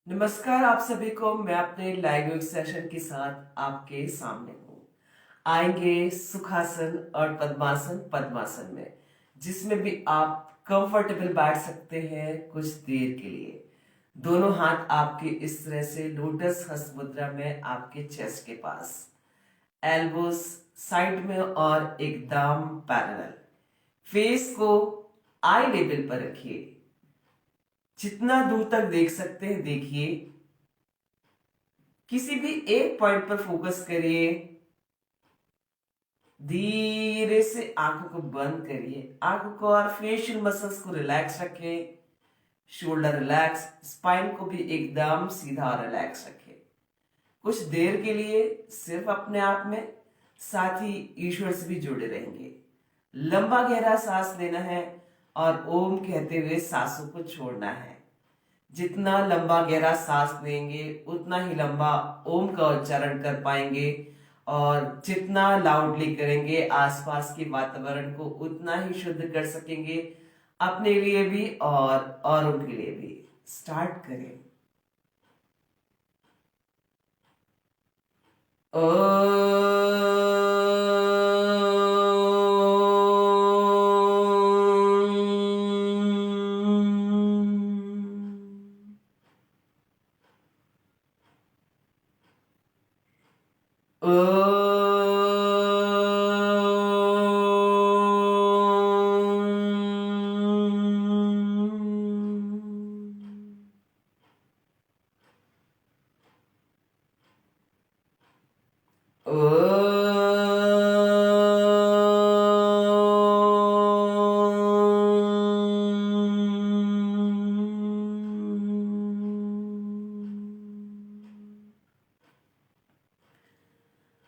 नमस्कार आप सभी को। मैं अपने लाइव सेशन के साथ आपके सामने हूँ। आएंगे सुखासन और पद्मासन पद्मासन में, जिसमें भी आप कंफर्टेबल बैठ सकते हैं कुछ देर के लिए। दोनों हाथ आपके इस तरह से लोटस हस्त मुद्रा में आपके चेस्ट के पास, एल्बोस साइड में और एकदम पैरेलल। फेस को आई लेवल पर रखिए, जितना दूर तक देख सकते हैं देखिए। किसी भी एक पॉइंट पर फोकस करिए। धीरे से आंखों को बंद करिए, आंखों को और फेशियल मसल्स को रिलैक्स रखें। शोल्डर रिलैक्स, स्पाइन को भी एकदम सीधा और रिलैक्स रखें। कुछ देर के लिए सिर्फ अपने आप में, साथ ही ईश्वर से भी जुड़े रहेंगे। लंबा गहरा सांस लेना है और ओम कहते हुए सांसों को छोड़ना है। जितना लंबा गहरा सांस लेंगे उतना ही लंबा ओम का उच्चारण कर पाएंगे, और जितना लाउडली करेंगे आसपास के वातावरण को उतना ही शुद्ध कर सकेंगे, अपने लिए भी और औरों के लिए भी। स्टार्ट करें।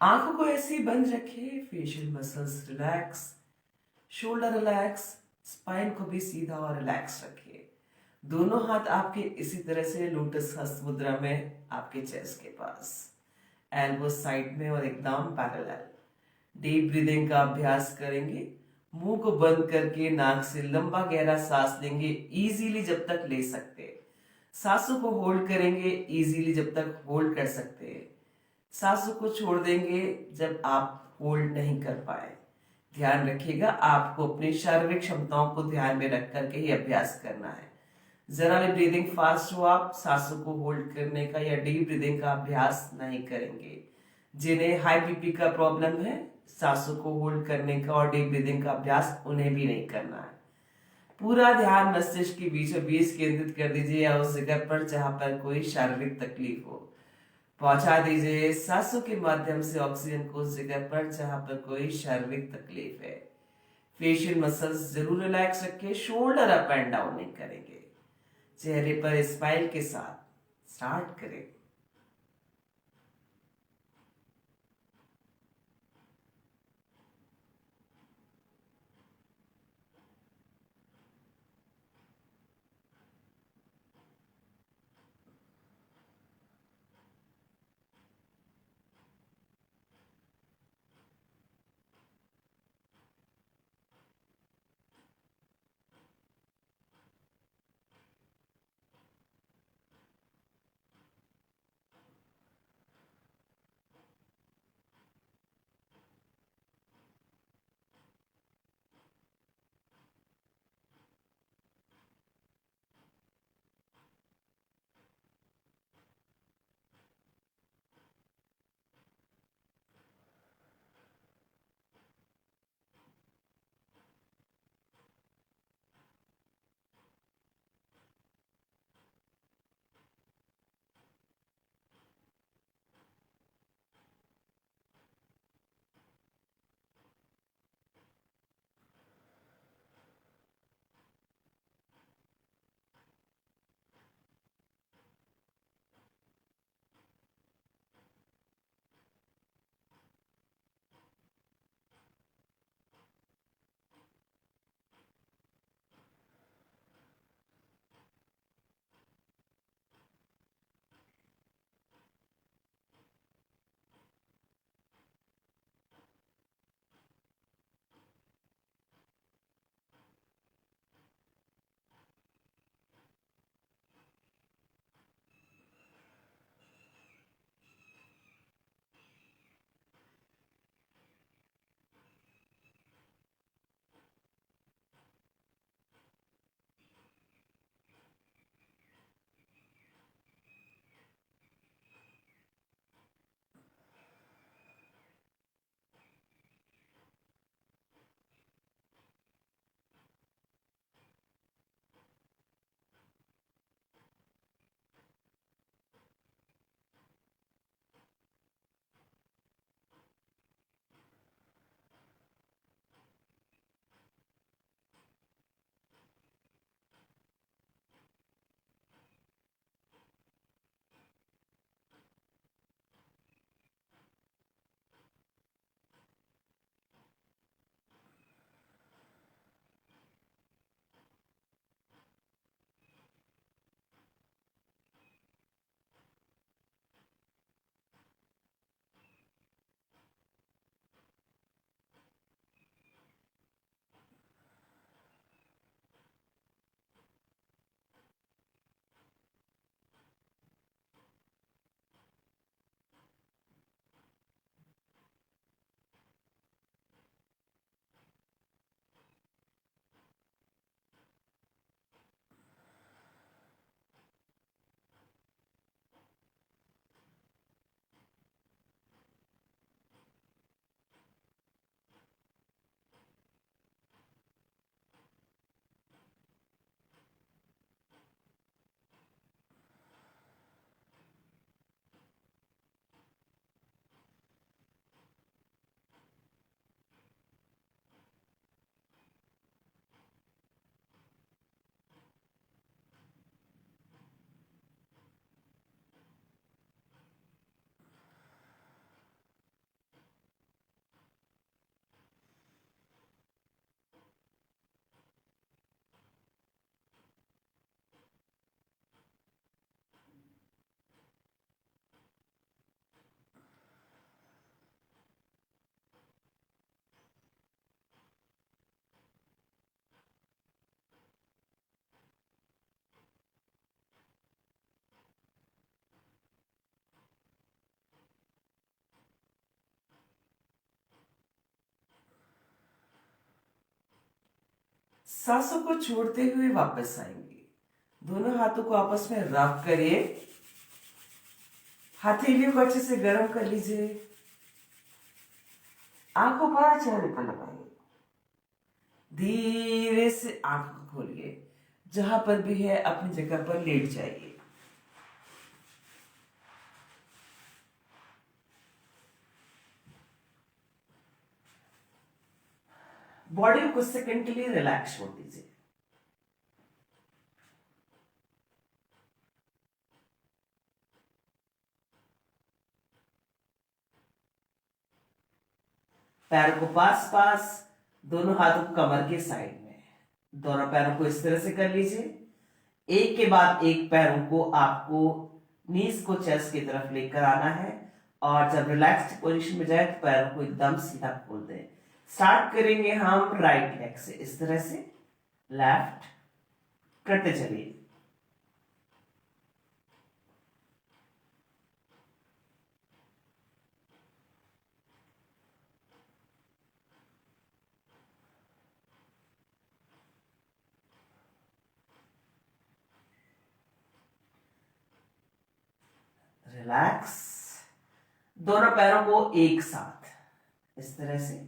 आंखों को ऐसे ही बंद रखिए, facial muscles relax, shoulder relax, spine को भी सीधा और रिलैक्स रखिए। दोनों हाथ आपके इसी तरह से लोटस हस्त मुद्रा में आपके चेस्ट के पास, एल्बो साइड में और एकदम पैरेलल। डीप ब्रीदिंग का अभ्यास करेंगे। मुंह को बंद करके नाक से लंबा गहरा सांस लेंगे, इजीली जब तक ले सकते हैं। सांसों को होल्ड करेंगे इजीली जब तक होल्ड कर सकते हैं। सांसों को छोड़ देंगे जब आप होल्ड नहीं कर पाए। ध्यान रखिएगा, आपको अपनी शारीरिक क्षमताओं को ध्यान में रख करके ही अभ्यास करना है। जरा भी ब्रीदिंग फास्ट हो, आप सांसों को होल्ड करने का या डीप ब्रीदिंग का अभ्यास नहीं करेंगे। जिन्हें हाई बीपी का प्रॉब्लम है, सांसों को होल्ड करने का और डीप ब्रीदिंग का अभ्यास उन्हें भी नहीं करना है। पूरा ध्यान मस्तिष्क के बीचों बीच केंद्रित कर दीजिए, या उस जगह पर जहां पर कोई शारीरिक तकलीफ हो। पहुंचा दीजिए सांसों के माध्यम से ऑक्सीजन को उस जगह पर जहां पर कोई शारीरिक तकलीफ है। फेशियल मसल्स जरूर रिलैक्स रखें, शोल्डर अप एंड डाउन नहीं करेंगे। चेहरे पर स्माइल के साथ स्टार्ट करें। सांसों को छोड़ते हुए वापस आएंगे। दोनों हाथों को आपस में रब करिए। हथेलियों को अच्छे से गर्म कर लीजिए। आंखों पर चेहरे पर लगाइए। धीरे से आंख खोलिए। जहां पर भी है अपनी जगह पर लेट जाइए। बॉडी को कुछ सेकंड के लिए रिलैक्स छोड़ दीजिए। पैरों को पास पास, दोनों हाथों को कमर के साइड में। दोनों पैरों को इस तरह से कर लीजिए। एक के बाद एक पैरों को आपको नीज को चेस्ट की तरफ लेकर आना है और जब रिलैक्स्ड पोजीशन में जाए तो पैरों को एकदम सीधा खोल दें। स्टार्ट करेंगे हम राइट लेग से। इस तरह से लेफ्ट करते चलिए। रिलैक्स। दोनों पैरों को एक साथ इस तरह से।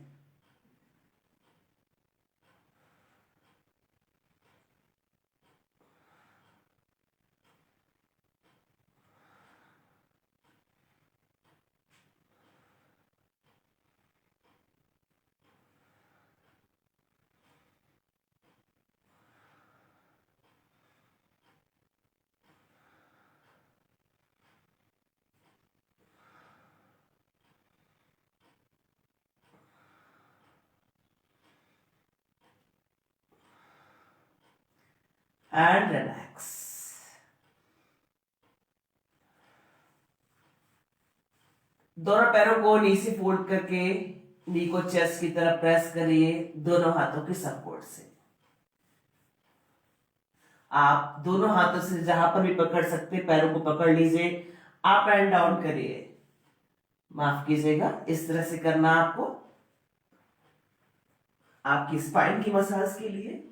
And relax. दोनों पैरों को नी से फोल्ड करके नी को चेस्ट की तरफ प्रेस करिए दोनों हाथों के सपोर्ट से। आप दोनों हाथों से जहां पर भी पकड़ सकते पैरों को पकड़ लीजिए। अप एंड डाउन करिए। माफ कीजिएगा, इस तरह से करना आपको आपकी स्पाइन की मसाज के लिए।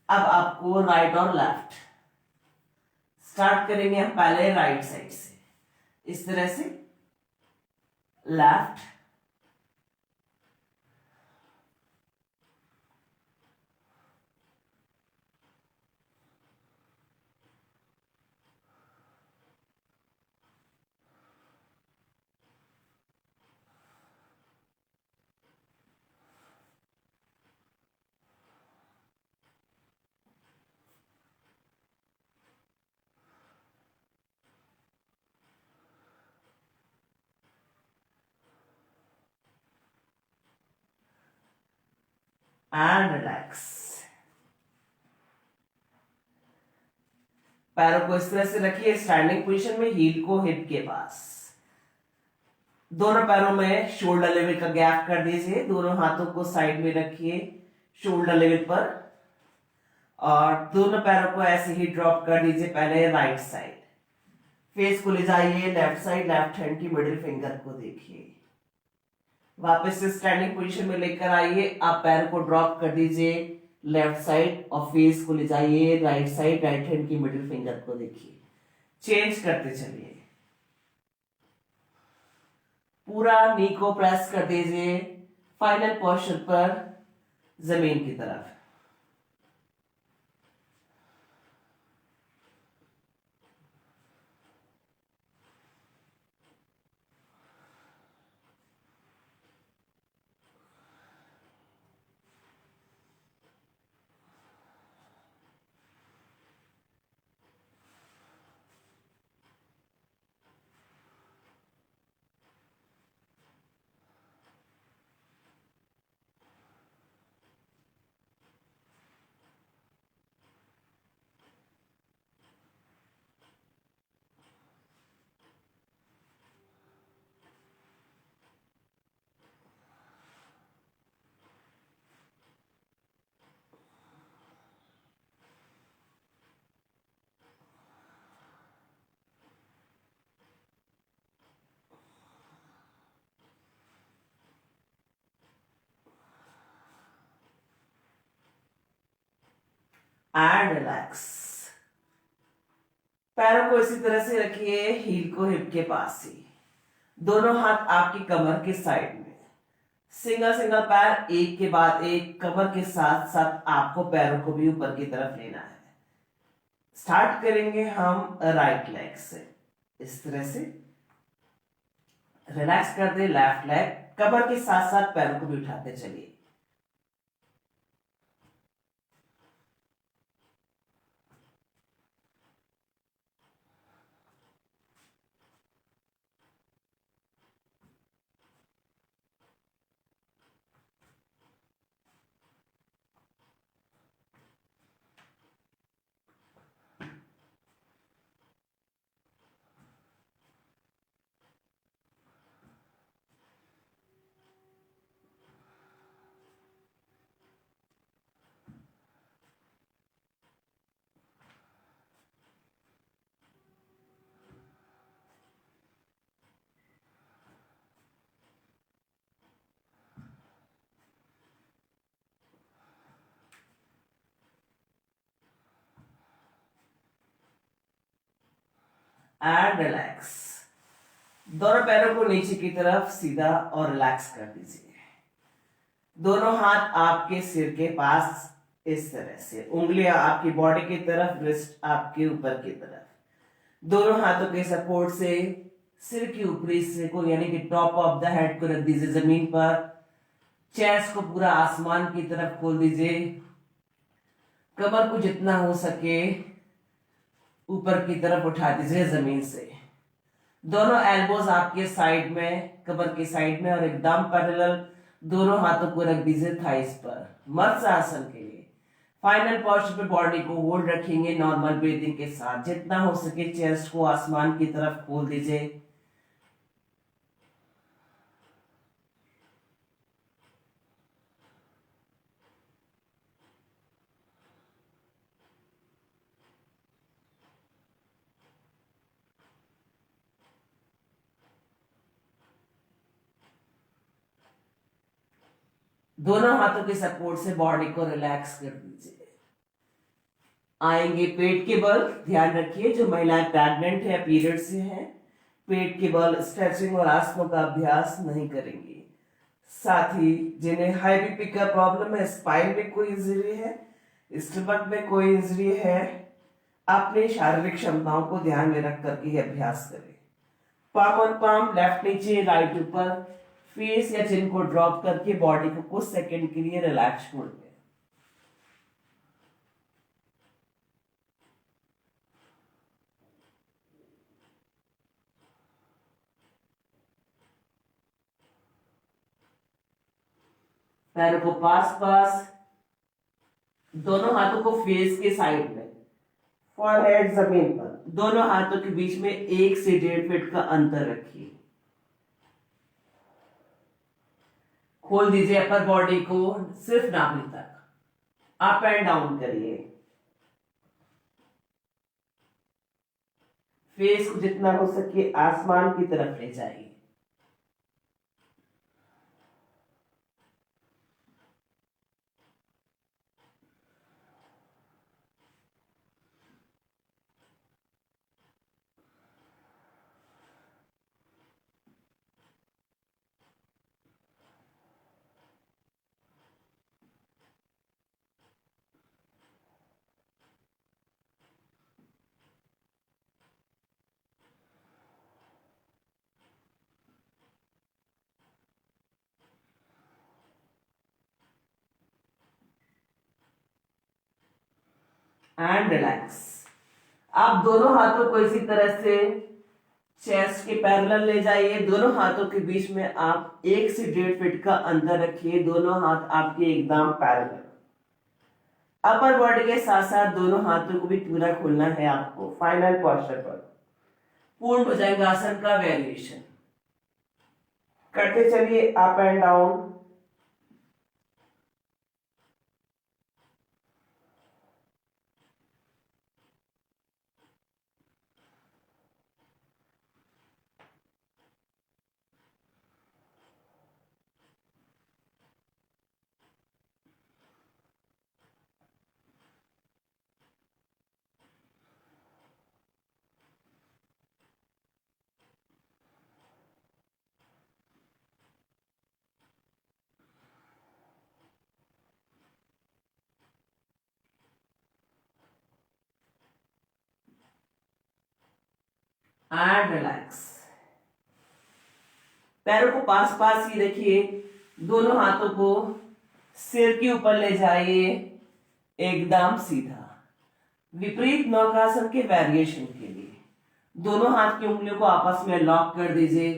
अब आपको राइट और लेफ्ट स्टार्ट करेंगे हम पहले राइट साइड से। इस तरह से लेफ्ट, एंड रिलैक्स। पैरों को इस तरह से रखिए स्टैंडिंग पोजीशन में, हील को हिप के पास। दोनों पैरों में शोल्डर लेवल का गैप कर दीजिए। दोनों हाथों को साइड में रखिए शोल्डर लेवल पर और दोनों पैरों को ऐसे ही ड्रॉप कर दीजिए पहले राइट साइड। फेस को ले जाइए लेफ्ट साइड, लेफ्ट हैंड की मिडिल फिंगर को देखिए। वापस से स्टैंडिंग पोजीशन में लेकर आइए। आप पैर को ड्रॉप कर दीजिए लेफ्ट साइड और फेस को ले जाइए राइट साइड, राइट हैंड की मिडिल फिंगर को देखिए। चेंज करते चलिए। पूरा नी को प्रेस कर दीजिए फाइनल पोस्चर पर जमीन की तरफ। And relax. पैरों को इसी तरह से रखिए, हील को हिप के पास ही, दोनों हाथ आपकी कमर के साइड में, सिंगल सिंगल पैर एक के बाद एक, कमर के साथ साथ आपको पैरों को भी ऊपर की तरफ लेना है। स्टार्ट करेंगे हम राइट लेग से, इस तरह से रिलैक्स कर दे लेफ्ट लेग, कमर के साथ साथ पैरों को भी उठाते चलिए। And relax. दोनों पैरों को नीचे की तरफ सीधा और रिलैक्स कर दीजिए। दोनों हाथ आपके सिर के पास, इस तरह से उंगलियां आपकी बॉडी की तरफ, रिस्ट आपके ऊपर की तरफ, दोनों हाथों के सपोर्ट से सिर के ऊपरी हिस्से को यानी कि टॉप ऑफ द हेड को रख दीजिए जमीन पर। चेस्ट को पूरा आसमान की तरफ खोल दीजिए। कमर को जितना हो सके ऊपर की तरफ उठा दीजिए जमीन से। दोनों एल्बोज आपके साइड में, कमर के साइड में और एकदम पैरेलल। दोनों हाथों को रख दीजिए थाइस पर, मत्स्यासन के लिए। फाइनल पोस्चर पे बॉडी को होल्ड रखेंगे नॉर्मल ब्रीथिंग के साथ। जितना हो सके चेस्ट को आसमान की तरफ खोल दीजिए। दोनों हाथों के सपोर्ट से बॉडी को रिलैक्स कर दीजिए। आएंगे पेट के बल। ध्यान रखिए जो महिलाएं प्रेग्नेंट है, पीरियड से हैं, पेट के बल स्ट्रेचिंग और आसनों का अभ्यास नहीं करेंगे। साथ ही जिन्हें हाई बीपी का प्रॉब्लम है, स्पाइन में कोई इंजरी है, स्टमक में कोई इंजरी है, अपने शारीरिक क्षमताओं को ध्यान में रख करके ये अभ्यास करें। पाम ऑन पाम, लेफ्ट नीचे राइट ऊपर, फेस या चिन को ड्रॉप करके बॉडी को कुछ सेकंड के लिए रिलैक्स छोड़ दें। पैरों को पास पास, दोनों हाथों को फेस के साइड में, फॉरहेड जमीन पर, दोनों हाथों के बीच में 1 से 1.5 फीट का अंतर रखिए। खोल दीजिए अपर बॉडी को सिर्फ नाभि तक, अप एंड डाउन करिए। फेस को जितना हो सके आसमान की तरफ ले जाइए। And relax. आप दोनों हाथों को इसी तरह से चेस्ट के पैरेलल ले जाइए। दोनों हाथों के बीच में आप 1 से 1.5 फीट का अंतर रखिए। दोनों हाथ आपके एकदम पैरेलल। अपर बॉडी के साथ साथ दोनों हाथों को भी पूरा खोलना है आपको। फाइनल पोस्चर पर पूर्ण भुजंगासन का वेरिएशन करते चलिए, up and down. And relax. पैरों को पास पास ही रखिए, दोनों हाथों को सिर के ऊपर ले जाइए, एकदम सीधा। विपरीत नौकासन के वेरिएशन के लिए दोनों हाथ की उंगलियों को आपस में लॉक कर दीजिए।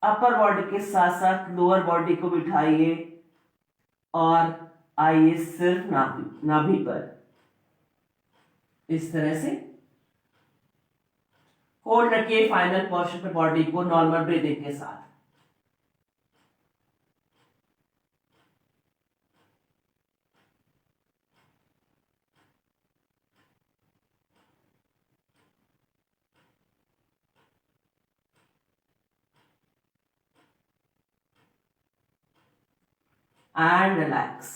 अपर बॉडी के साथ साथ लोअर बॉडी को बिठाइए और आइए सिर्फ नाभि नाभि पर, इस तरह से होल्ड रखिए फाइनल पोर्शन पे बॉडी को नॉर्मल ब्रीदिंग के साथ। And relax.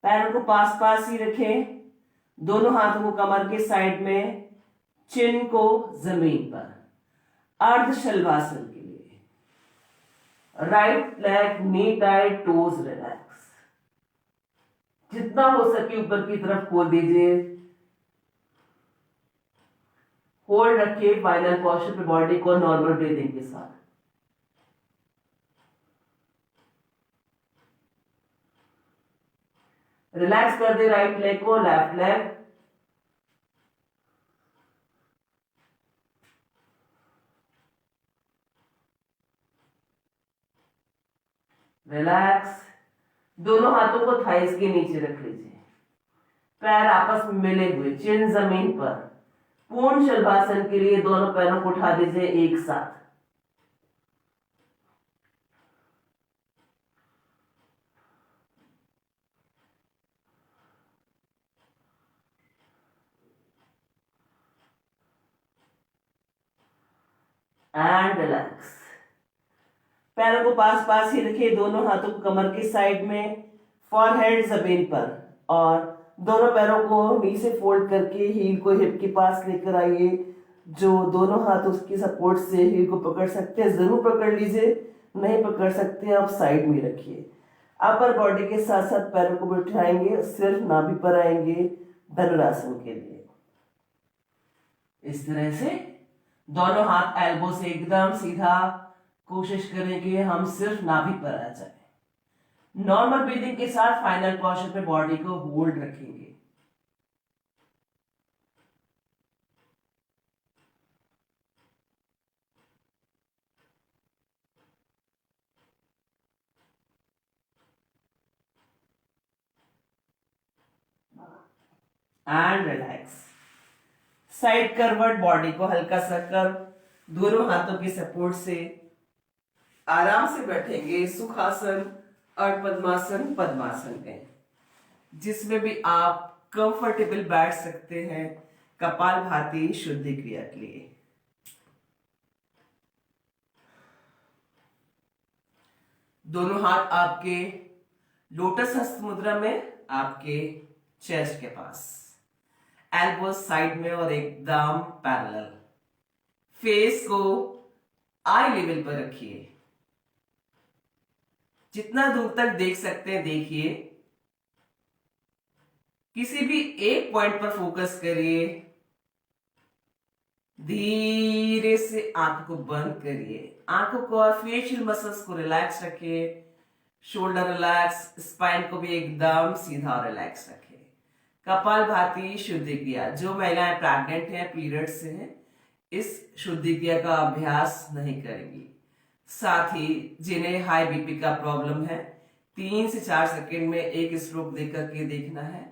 पैरों को पास पास ही रखें, दोनों हाथों को कमर के साइड में, चिन को जमीन पर। अर्ध शलभासन के लिए right leg knee tight, toes relax. जितना हो सके ऊपर की तरफ खोल दीजिए। होल्ड रखिए फाइनल पोस्चर पे बॉडी को नॉर्मल ब्रीदिंग के साथ। रिलैक्स कर दे राइट लेग को, लेफ्ट लेग। रिलैक्स। दोनों हाथों को थाइस के नीचे रख लीजिए, पैर आपस में मिले हुए, चिन जमीन पर। पूर्ण शलभासन के लिए दोनों पैरों को उठा दीजिए एक साथ। And relax. पैरों को पास पास ही रखिए, दोनों हाथों को कमर की साइड में, फॉरहेड जमीन पर, और दोनों पैरों को नी से फोल्ड करके हील को हिप के पास लेकर आइए। जो दोनों हाथ उसकी सपोर्ट से हील को पकड़ सकते हैं जरूर पकड़ लीजिए, नहीं पकड़ सकते आप साइड में रखिए। अपर बॉडी के साथ साथ पैरों को बिठाएंगे, सिर्फ नाभि पर आएंगे धनुरासन के लिए। इस तरह से दोनों हाथ एल्बो से एकदम सीधा, कोशिश करें कि हम सिर्फ नाभि पर आ जाए। नॉर्मल ब्रीदिंग के साथ फाइनल पोस्चर पे बॉडी को होल्ड रखेंगे। And relax. साइड करवर्ड बॉडी को हल्का सा कर, दोनों हाथों की सपोर्ट से आराम से बैठेंगे सुखासन और पद्मासन, पद्मासन में, जिसमें भी आप कंफर्टेबल बैठ सकते हैं कपालभाति शुद्धि क्रिया के लिए। दोनों हाथ आपके लोटस हस्त मुद्रा में, आपके चेस्ट के पास, एल्बो साइड में और एकदम पैरेलल। फेस को आई लेवल पर रखिए, जितना दूर तक देख सकते हैं देखिए। किसी भी एक पॉइंट पर फोकस करिए। धीरे से आंख को बंद करिए, आंखों को और फेशियल मसल्स को रिलैक्स रखिए। शोल्डर रिलैक्स, स्पाइन को भी एकदम सीधा और रिलैक्स रखिए। कपालभाति शुद्धि क्रिया, जो महिलाएं प्रेग्नेंट हैं, पीरियड से हैं, इस शुद्धि क्रिया का अभ्यास नहीं करेंगी। साथ ही जिन्हें हाई बीपी का प्रॉब्लम है, 3 से 4 सेकंड में एक स्ट्रोक देकर के देखना है।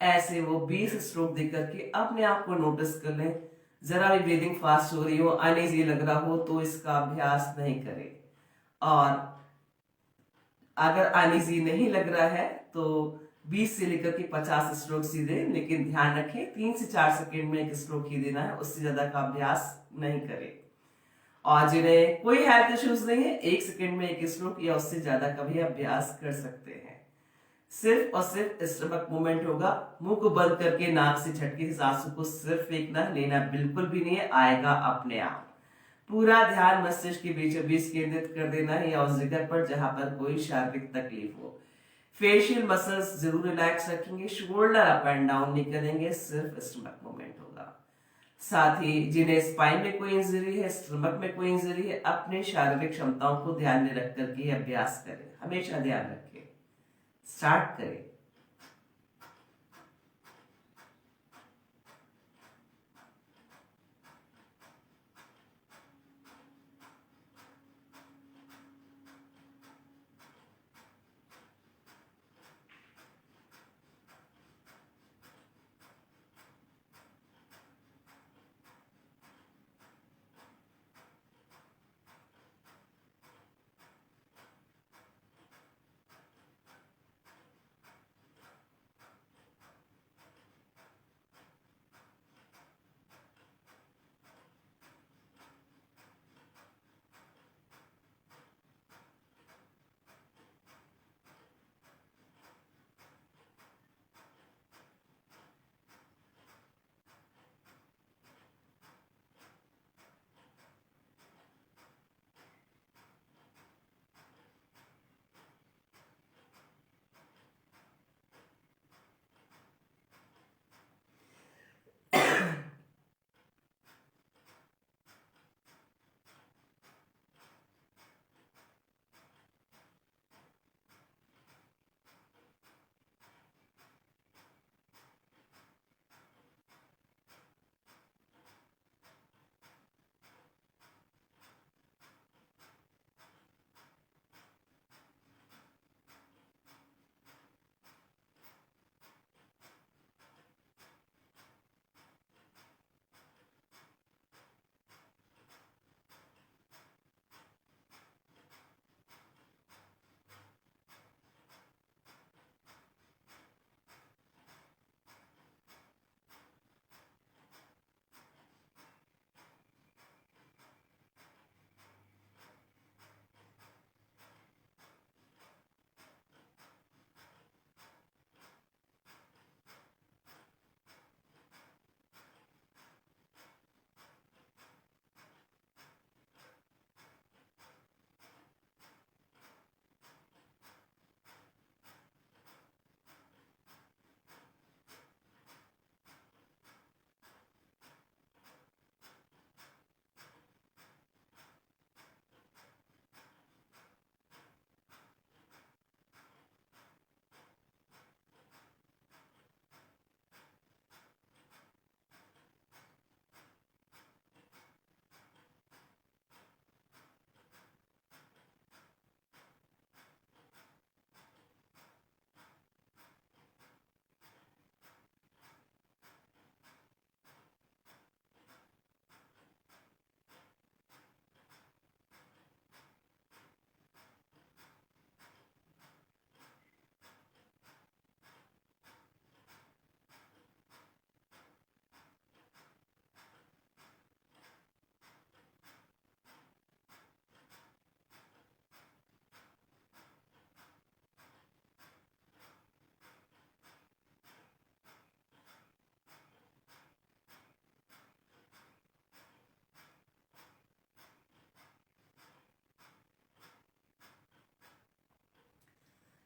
ऐसे वो 20 स्ट्रोक देकर के अपने आप को नोटिस कर लें। जरा भी ब्रीदिंग फास्ट हो रही हो, अनईजी लग रहा हो, तो इसका अभ्यास नहीं करें। और अगर अनईजी नहीं लग रहा है तो 20 से लेकर के 50 स्ट्रोक ही दें, लेकिन ध्यान रखें 3 से 4 सेकंड में एक स्ट्रोक ही देना है, उससे ज्यादा का अभ्यास नहीं करें। और जिन्हें कोई हेल्थ इश्यूज नहीं है, 1 सेकंड में एक स्ट्रोक या उससे ज्यादा का भी अभ्यास कर सकते हैं। सिर्फ और सिर्फ स्टमक मूवमेंट होगा। मुंह को बंद करके नाक से झटके से आंसू को सिर्फ फेंकना, लेना बिल्कुल भी नहीं है, आएगा अपने आप। पूरा ध्यान मस्तिष्क के बीचों बीच केंद्रित कर देना है या उस जगह पर जहां पर कोई शारीरिक तकलीफ हो। फेशियल मसल्स जरूर रिलैक्स रखेंगे, शोल्डर अप एंड डाउन नहीं करेंगे, सिर्फ स्टमक मूवमेंट होगा। साथ ही जिन्हें स्पाइन में कोई इंजरी है, स्टमक में कोई इंजरी है, अपने शारीरिक क्षमताओं को ध्यान में रख करके अभ्यास करें, हमेशा ध्यान रखें। स्टार्ट करें।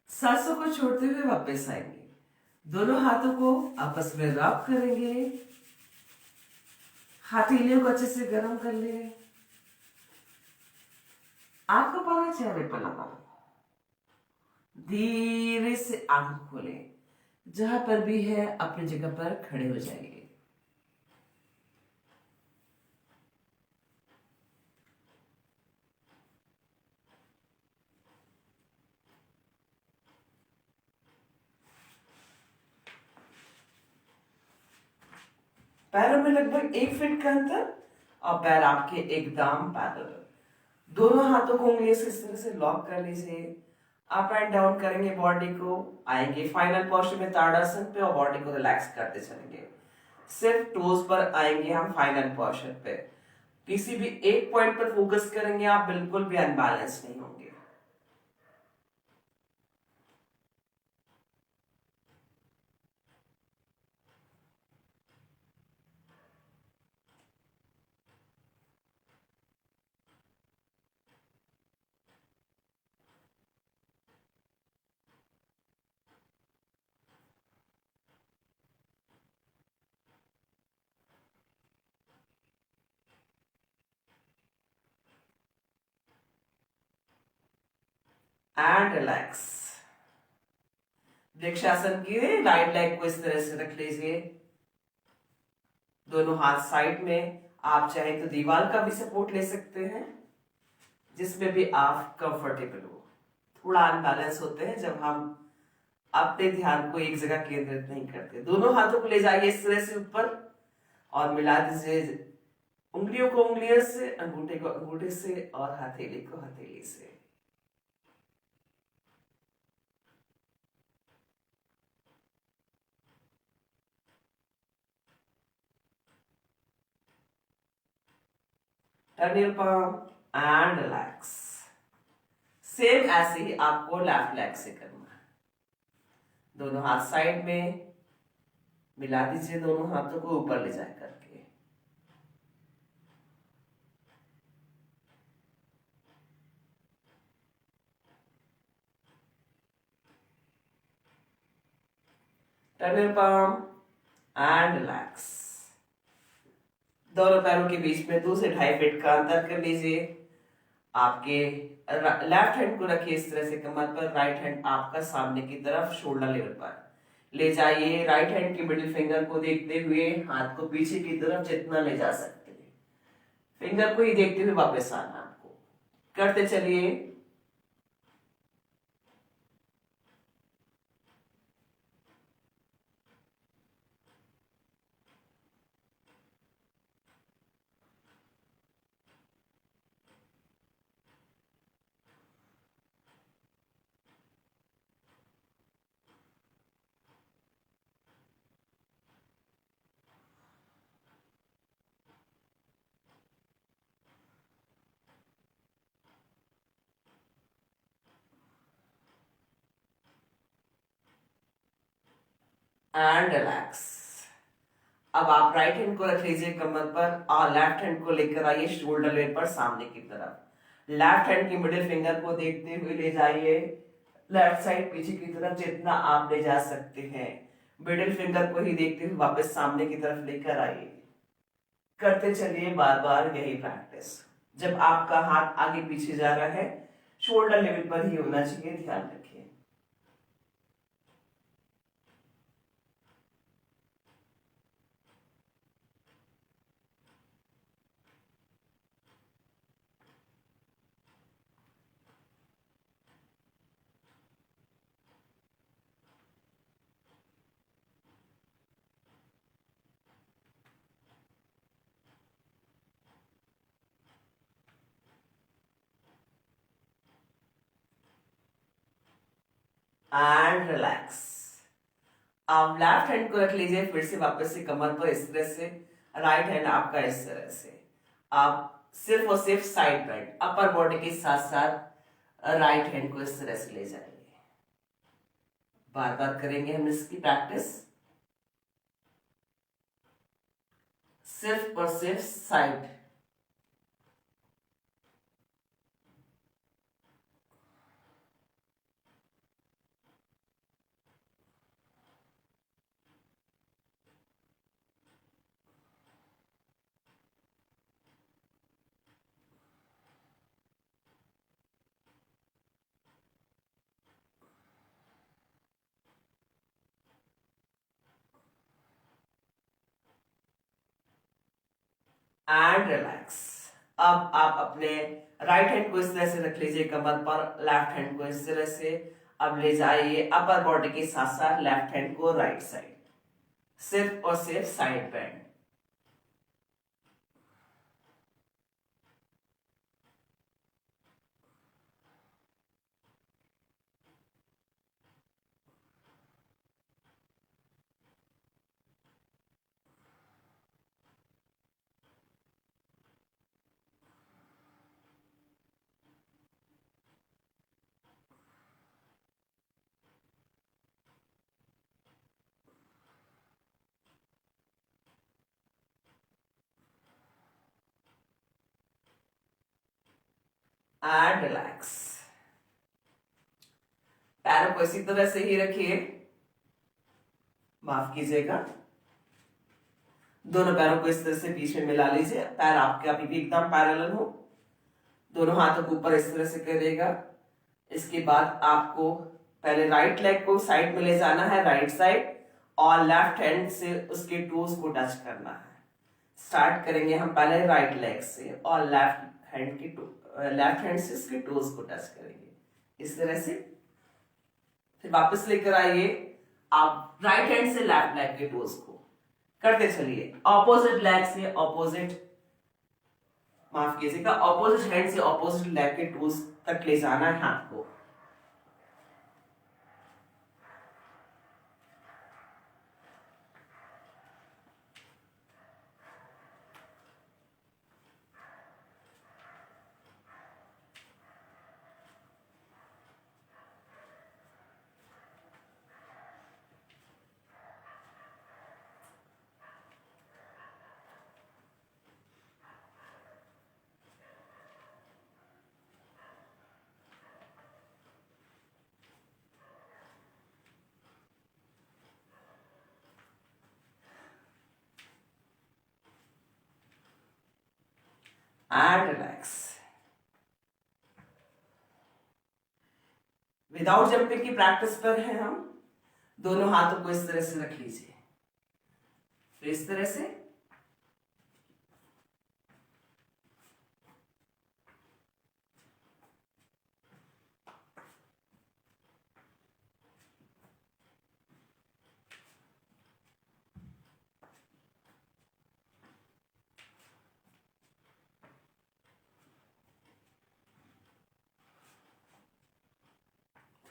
सांसों को छोड़ते हुए वापस आएंगे। दोनों हाथों को आपस में रब करेंगे। हथेलियों को अच्छे से गर्म कर ले। आंख को पाना चेहरे पर लगा। धीरे से आंख खोले। जहां पर भी है अपनी जगह पर खड़े हो जाइए। पैरों में लगभग 1 फीट का अंतर और पैर आपके एकदम पैदल। दोनों हाथों को उंगलियों से इस तरह से लॉक कर लीजिए। अप एंड डाउन करेंगे बॉडी को। आएंगे फाइनल पोस्चर में ताड़ासन पे और बॉडी को रिलैक्स करते चलेंगे। सिर्फ टोज पर आएंगे हम फाइनल पोस्चर पे। किसी भी एक पॉइंट पर फोकस करेंगे आप, बिल्कुल भी अनबैलेंस नहीं होंगे। And relax. वृक्षासन की राइट लेग को इस तरह से रख लीजिए, दोनों हाथ साइड में। आप चाहे तो दीवार का भी सपोर्ट ले सकते हैं, जिसमें भी आप कंफर्टेबल हो। थोड़ा अनबैलेंस होते हैं जब हम अपने ध्यान को एक जगह केंद्रित नहीं करते। दोनों हाथों को ले जाइए इस तरह से ऊपर और मिला दीजिए उंगलियों को उंगलियों से, अंगूठे को अंगूठे से और हथेली को हथेली से। Turn your palm and relax. Same ऐसे ही आपको लेफ्ट लेग से करना है। दोनों हाथ साइड में मिला दीजिए, दोनों हाथों को ऊपर ले जाकर करके। Turn your palm and relax. दोनों पैरों के बीच में 2 से 2.5 फीट का अंतर कर लीजिए। आपके लेफ्ट हैंड को रखिए इस तरह से कमर पर, राइट हैंड आपका सामने की तरफ शोल्डर लेवल पर ले जाइए। राइट हैंड की मिडिल फिंगर को देखते हुए हाथ को पीछे की तरफ जितना ले जा सकते हैं, फिंगर को ही देखते हुए वापस आना। आपको करते चलिए। And relax. अब आप राइट हैंड को रख लीजिए कमर पर और लेफ्ट हैंड को लेकर आइए शोल्डर लेवल पर सामने की तरफ। लेफ्ट हैंड की मिडिल फिंगर को देखते हुए ले जाइए लेफ्ट साइड पीछे की तरफ जितना आप ले जा सकते हैं। मिडिल फिंगर को ही देखते हुए वापस सामने की तरफ लेकर आइए। करते चलिए बार बार यही प्रैक्टिस। जब आपका हाथ आगे पीछे जा रहा है, शोल्डर लेवल पर ही होना चाहिए, ध्यान रखिए। And relax. आप लेफ्ट हैंड को रख लीजिए फिर से वापस से कमर पर इस तरह से, राइट हैंड आपका इस तरह से। आप सिर्फ और सिर्फ साइड बेंड, अपर बॉडी के साथ साथ राइट हैंड को इस तरह से ले जाएंगे। बार बार करेंगे हम इसकी प्रैक्टिस। सिर्फ और सिर्फ साइड। And relax. अब आप अपने राइट हैंड को इस तरह से रख लीजिए कमर पर, लेफ्ट हैंड को इस तरह से। अब ले जाइए अपर बॉडी के साथ साथ लेफ्ट हैंड को राइट साइड, सिर्फ और सिर्फ साइड बेंड। And relax. पैरों को इसी तरह से ही रखिए, माफ कीजिएगा। दोनों पैरों को इस तरह से बीच में मिला लीजिए, पैर आपके अभी भी एकदम पैरेलल हो। दोनों हाथों को ऊपर इस तरह से करिएगा, इसके बाद आपको पहले राइट लेग को साइड में ले जाना है, राइट साइड, और लेफ्ट हैंड से उसके टोज को टच करना है। स्टार्ट करेंगे हम पहले राइट लेग से और लेफ्ट हैंड से इसके टोज को टच करेंगे इस तरह से। फिर वापस लेकर आइए आप राइट हैंड से लेफ्ट लेग के टोज को करते चलिए, ऑपोजिट लेग से ऑपोजिट, माफ कीजिएगा, ऑपोजिट हैंड से ऑपोजिट लेग के टोज तक ले जाना है हाथ को। And relax. विदाउट जंपिंग की प्रैक्टिस पर है हम। दोनों हाथों को इस तरह से रख लीजिए, फिर इस तरह से,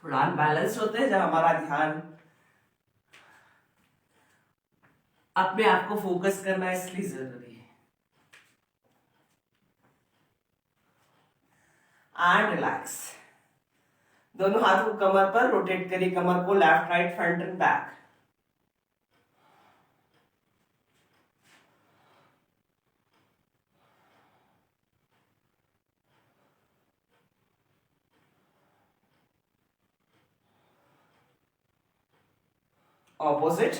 थोड़ा अनबैलेंस होते हैं जब हमारा ध्यान अपने आप को फोकस करना इसलिए जरूरी है। And relax. दोनों हाथ को कमर पर रोटेट करिए, कमर को left right front end back. Opposite.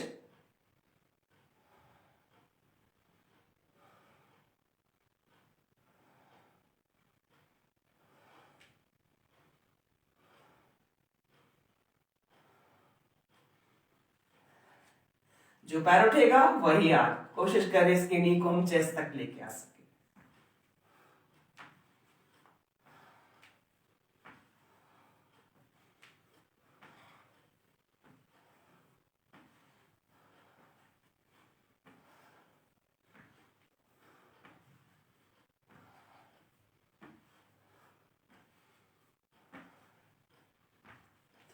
जो पैर उठेगा वही हाथ, कोशिश करें इसके नी को हम चेस्ट तक लेके आ सके।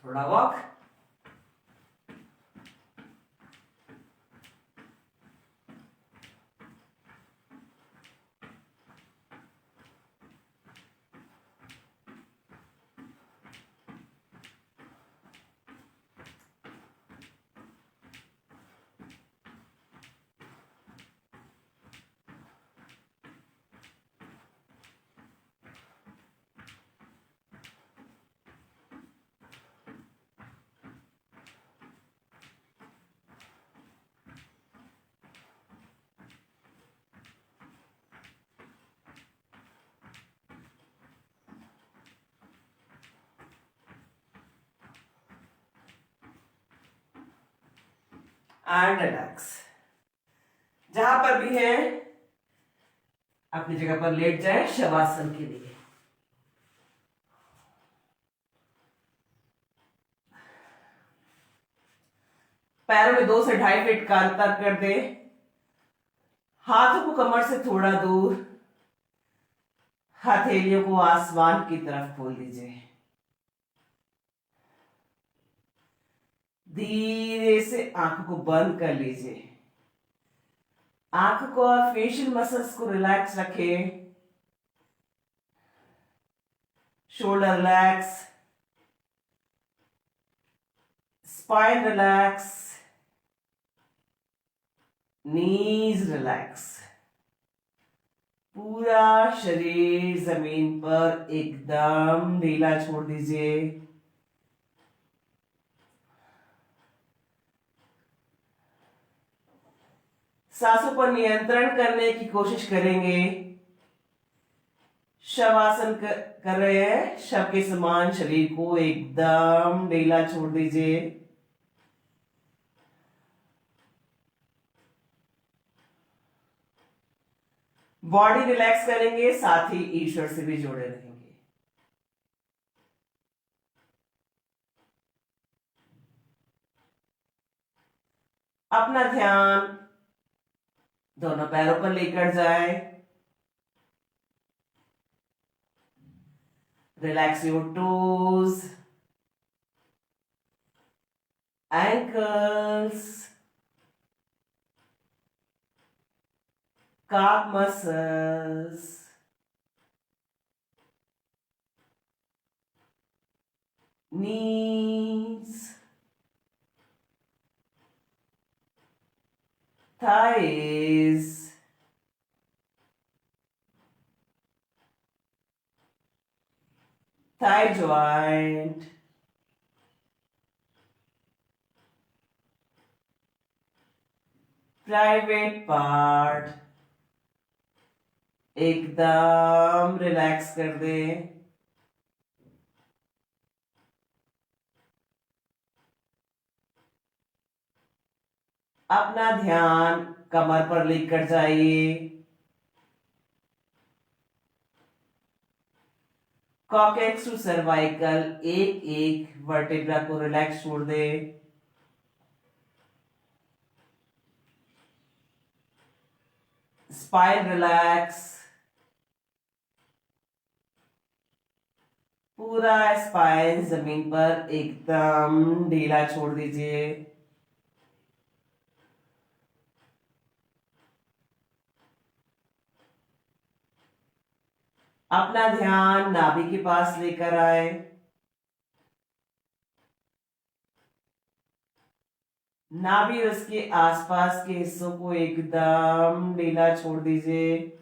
थोड़ा वॉक। And relax. जहां पर भी है अपनी जगह पर लेट जाए शवासन के लिए। पैरों में 2 से 2.5 फीट का अंतर कर दे। हाथों को कमर से थोड़ा दूर, हथेलियों को आसमान की तरफ खोल दीजिए। धीरे से आंखों को बंद कर लीजिए। आंख को और फेशियल मसल्स को रिलैक्स रखें। शोल्डर रिलैक्स, स्पाइन रिलैक्स, नीज रिलैक्स। पूरा शरीर जमीन पर एकदम ढीला छोड़ दीजिए। सांसों पर नियंत्रण करने की कोशिश करेंगे। शवासन कर रहे हैं। शव के समान शरीर को एकदम ढीला छोड़ दीजिए। बॉडी रिलैक्स करेंगे, साथ ही ईश्वर से भी जुड़े रहेंगे। अपना ध्यान दोनों पैरों पर लेकर जाए। Relax your toes, ankles, calf muscles, knees, thighs, thigh joint, private part एकदम रिलैक्स कर दे। अपना ध्यान कमर पर लेकर जाइए। कॉकेक्स टू सर्वाइकल, एक एक वर्टेब्रा को रिलैक्स छोड़ दे। स्पाइन रिलैक्स, पूरा स्पाइन जमीन पर एकदम ढीला छोड़ दीजिए। अपना ध्यान नाभि के पास लेकर आए। नाभि और उसके आसपास के हिस्सों को एकदम ढीला छोड़ दीजिए।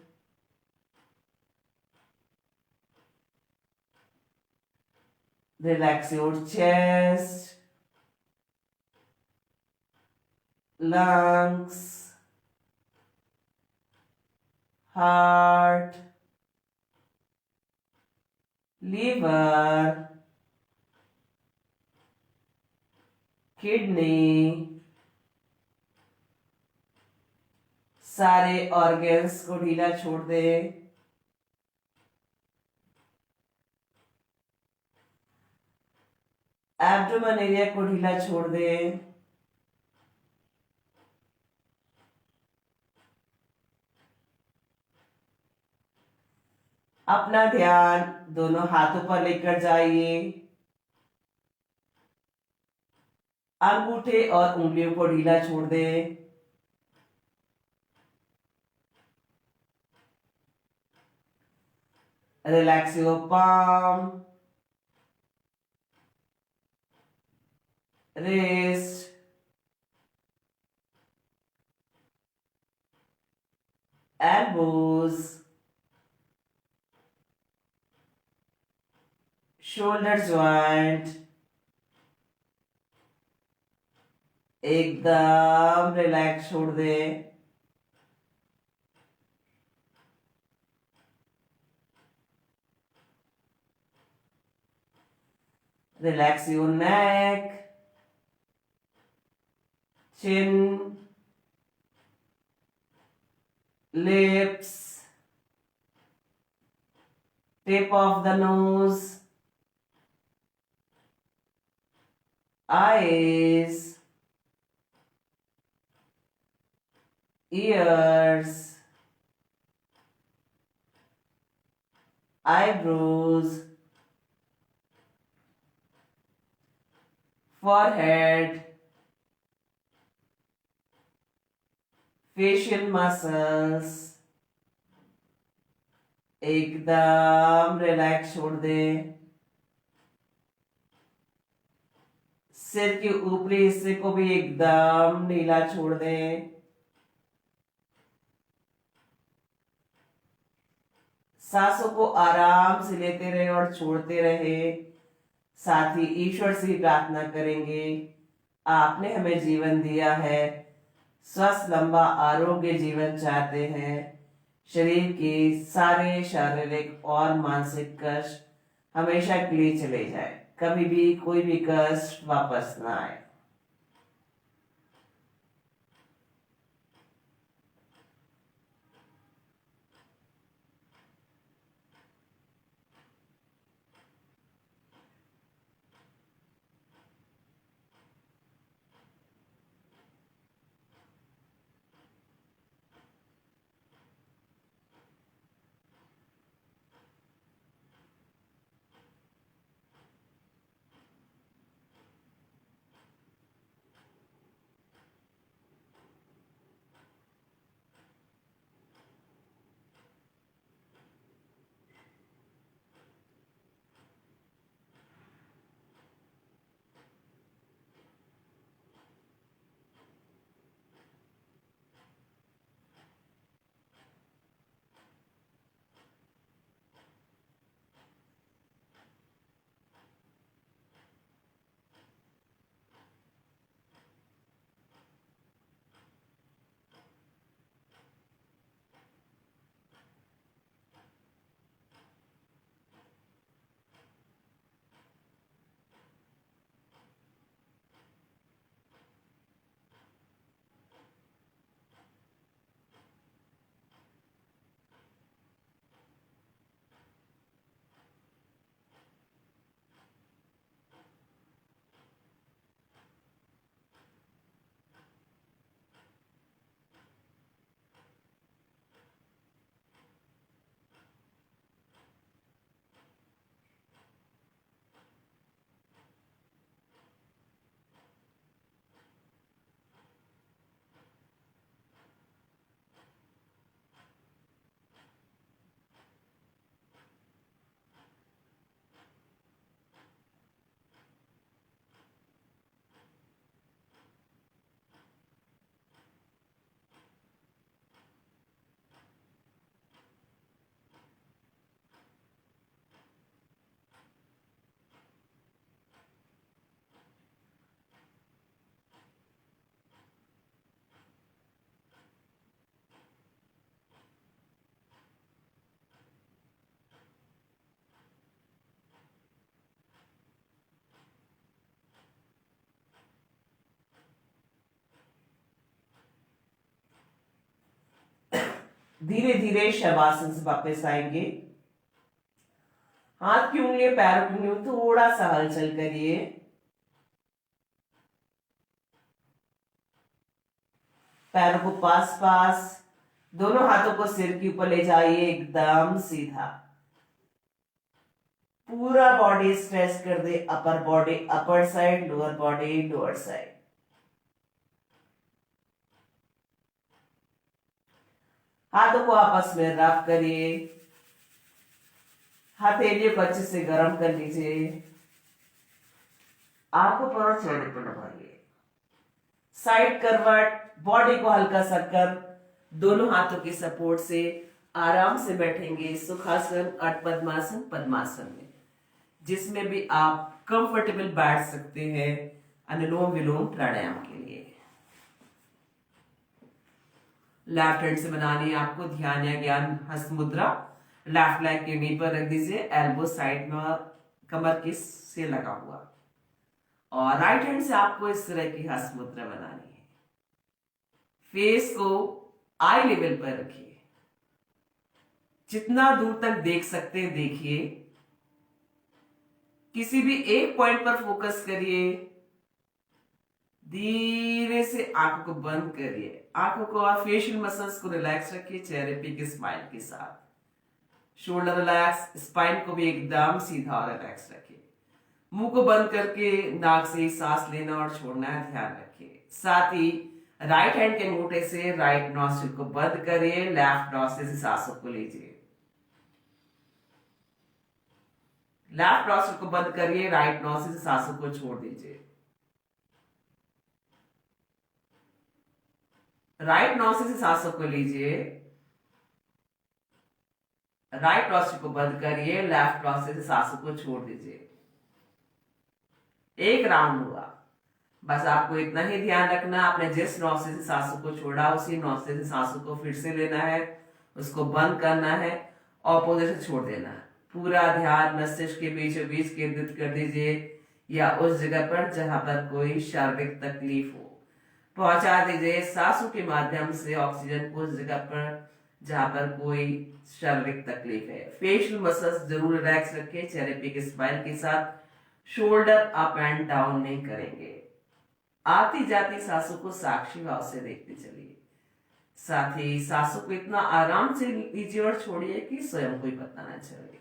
Relax your chest, lungs, heart, liver, kidney, सारे ऑर्गन्स को ढीला छोड़ दे। एब्डोमेन एरिया को ढीला छोड़ दे। अपना ध्यान दोनों हाथों पर लेकर जाइए। अंगूठे और उंगलियों को ढीला छोड़ दे। Relax your palm, wrist, elbows, shoulder joint, एकदम रिलैक्स छोड़ दे। Relax your neck, chin, lips, tip of the nose, eyes, ears, eyebrows, forehead, facial muscles, एकदम रिलैक्स छोड़ दे। सिर के ऊपरी हिस्से को भी एकदम ढीला छोड़ दे। सांसों को आराम से लेते रहे और छोड़ते रहे। साथ ही ईश्वर से प्रार्थना करेंगे, आपने हमें जीवन दिया है, स्वस्थ लंबा आरोग्य जीवन चाहते हैं, शरीर के सारे शारीरिक और मानसिक कष्ट हमेशा के लिए चले जाए, कभी भी कोई भी कष्ट वापस ना आए। धीरे धीरे शवासन से वापस आएंगे। हाथ की उंगलियों पैरों की उंगलियों थोड़ा सा हलचल करिए। पैरों को पास पास, दोनों हाथों को सिर के ऊपर ले जाइए, एकदम सीधा। पूरा बॉडी स्ट्रेच कर दे, upper body upper side, lower body lower side. हाथों को आपस में रब करिए, हथेलियों को अच्छे से गर्म कर लीजिए। आंखों पर और चेहरे पर दबाइए। साइड करवट, बॉडी को हल्का सा कर, दोनों हाथों के सपोर्ट से आराम से बैठेंगे सुखासन, अर्धपद्मासन, पद्मासन में, जिसमें भी आप कंफर्टेबल बैठ सकते हैं अनुलोम विलोम प्राणायाम के लिए। लेफ्ट हैंड से बनानी है आपको ध्यान या ज्ञान हस्त मुद्रा। लेफ्ट लेग के नी पर रख दीजिए, एल्बो साइड में कमर के से लगा हुआ, और राइट हैंड से आपको इस तरह की हस्त मुद्रा बनानी है। फेस को आई लेवल पर रखिए, जितना दूर तक देख सकते हैं देखिए। किसी भी एक पॉइंट पर फोकस करिए। धीरे से आंखों को बंद करिए, आंखों को और फेशियल मसल्स को रिलैक्स रखिए चेहरे पे के स्माइल के साथ। शोल्डर रिलैक्स, स्पाइन को भी एकदम सीधा और रिलैक्स रखिए। मुंह को बंद करके नाक से सांस लेना और छोड़ना है, ध्यान रखिए। साथ ही राइट हैंड के अंगूठे से राइट नॉस्ट्रिल को बंद करिए, लेफ्ट नॉस्ट्रिल से सांसों को लीजिए। लेफ्ट नॉस्ट्रिल को बंद करिए, राइट नॉस्ट्रिल से सांसों को छोड़ दीजिए। राइट नॉस्ट्रिल से सांसों को लीजिए, राइट नॉस्ट्रिल को बंद करिए, लेफ्ट नॉस्ट्रिल से सांसों को छोड़ दीजिए। एक राउंड हुआ। बस आपको इतना ही ध्यान रखना, आपने जिस नॉस्ट्रिल से सांसों को छोड़ा उसी नॉस्ट्रिल से सांसों को फिर से लेना है उसको बंद करना है, ऑपोजिट से छोड़ देना है। पूरा ध्यान मस्तिष्क के बीचों बीच केंद्रित कर दीजिए या उस जगह पर जहां पर कोई शारीरिक तकलीफ हो। पहुंचा दीजिए सांसों के माध्यम से ऑक्सीजन को उस जगह पर जहां पर कोई शारीरिक तकलीफ है। फेशियल मसल्स जरूर रिलैक्स रखें, चेहरे पे के स्माइल के साथ। शोल्डर अप एंड डाउन नहीं करेंगे। आती जाती सांसों को साक्षी भाव से देखते चलिए। साथ ही सांसों को इतना आराम से लीजिए और छोड़िए कि स्वयं को ही पता न चले।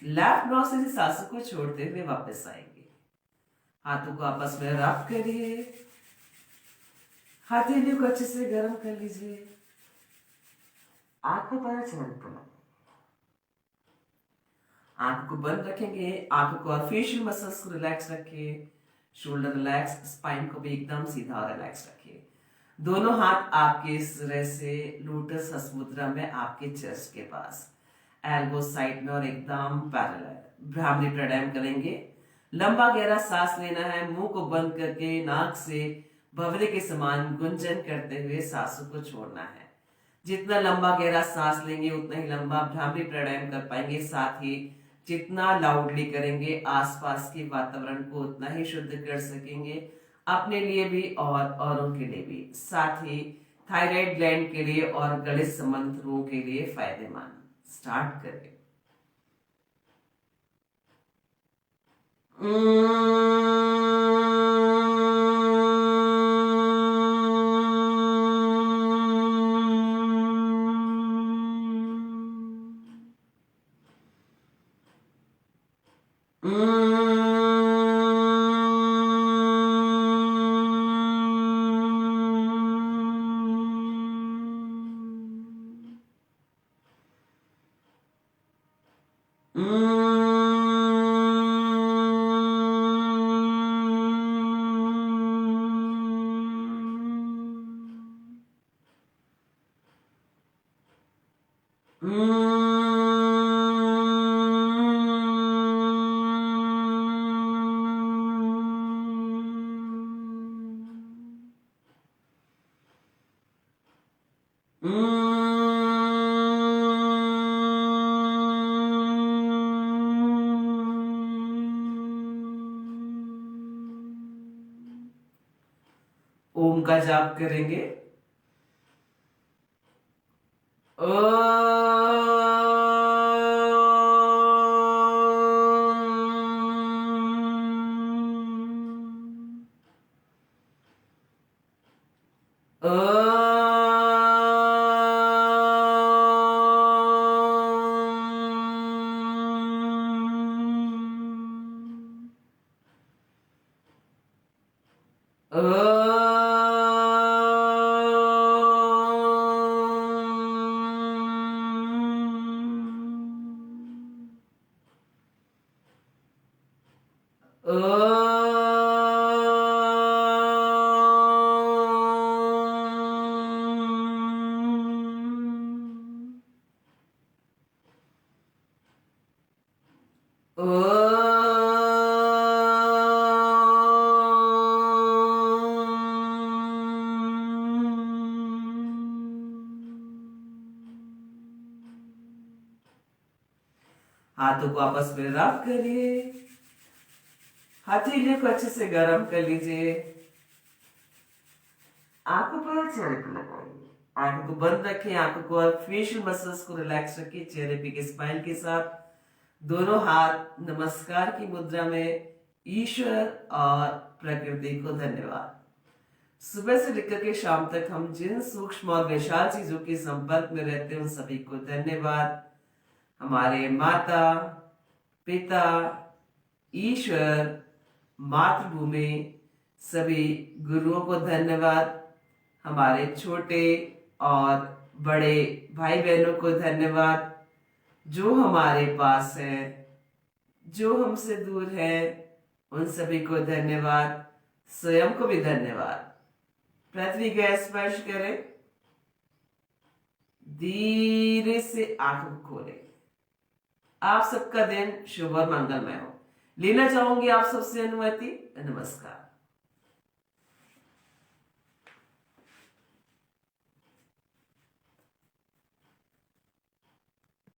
लेफ्ट नोज से सांसों को छोड़ते हुए वापस आएंगे। हाथों को आपस में रब करिए, हथेलियों को अच्छे से गर्म कर लीजिए। आंखों पर अचानक पलक, आंखों को बंद रखेंगे। आंखों को और फेशियल मसल्स को रिलैक्स रखिए। शोल्डर रिलैक्स, स्पाइन को भी एकदम सीधा और रिलैक्स रखिए। दोनों हाथ आपके सिरे से लोटस हस्त मुद्रा में आपके चेस्ट के पास, एल्बो साइड में और एकदम पैरेलल। भ्रामरी प्राणायाम करेंगे। लंबा गहरा सांस लेना है, मुंह को बंद करके नाक से भंवरे के समान गुंजन करते हुए सांसों को छोड़ना है। जितना लंबा गहरा सांस लेंगे उतना ही लंबा भ्रामरी प्राणायाम कर पाएंगे। साथ ही जितना लाउडली करेंगे आसपास के वातावरण को उतना ही शुद्ध कर सकेंगे, अपने लिए भी और औरों के लिए भी। साथ ही थायराइड ग्लैंड के लिए और गले संबंधित रोगों के लिए फायदेमंद। स्टार्ट करें। ओम का जाप करेंगे। हाथों को आपस में रब करिए, हथेलियों को अच्छे से गर्म कर लीजिए। आंखों पर झलक लगाइए, आंखों को बंद रखें। आंखों को और फेशियल मसल्स को रिलैक्स रखिए। चेहरे पे के स्माइल के साथ दोनों हाथ नमस्कार की मुद्रा में ईश्वर और प्रकृति को धन्यवाद। सुबह से लेकर के शाम तक हम जिन सूक्ष्म और विशाल चीजों के संपर्क में रहते हैं उन सभी को धन्यवाद। हमारे माता पिता, ईश्वर, मातृभूमि, सभी गुरुओं को धन्यवाद। हमारे छोटे और बड़े भाई बहनों को धन्यवाद। जो हमारे पास है, जो हमसे दूर है, उन सभी को धन्यवाद। स्वयं को भी धन्यवाद। पृथ्वी का स्पर्श करें, धीरे से आंखों खोलें। आप सबका दिन शुभ और मंगलमय हो। लेना चाहूंगी आप सबसे अनुमति। नमस्कार।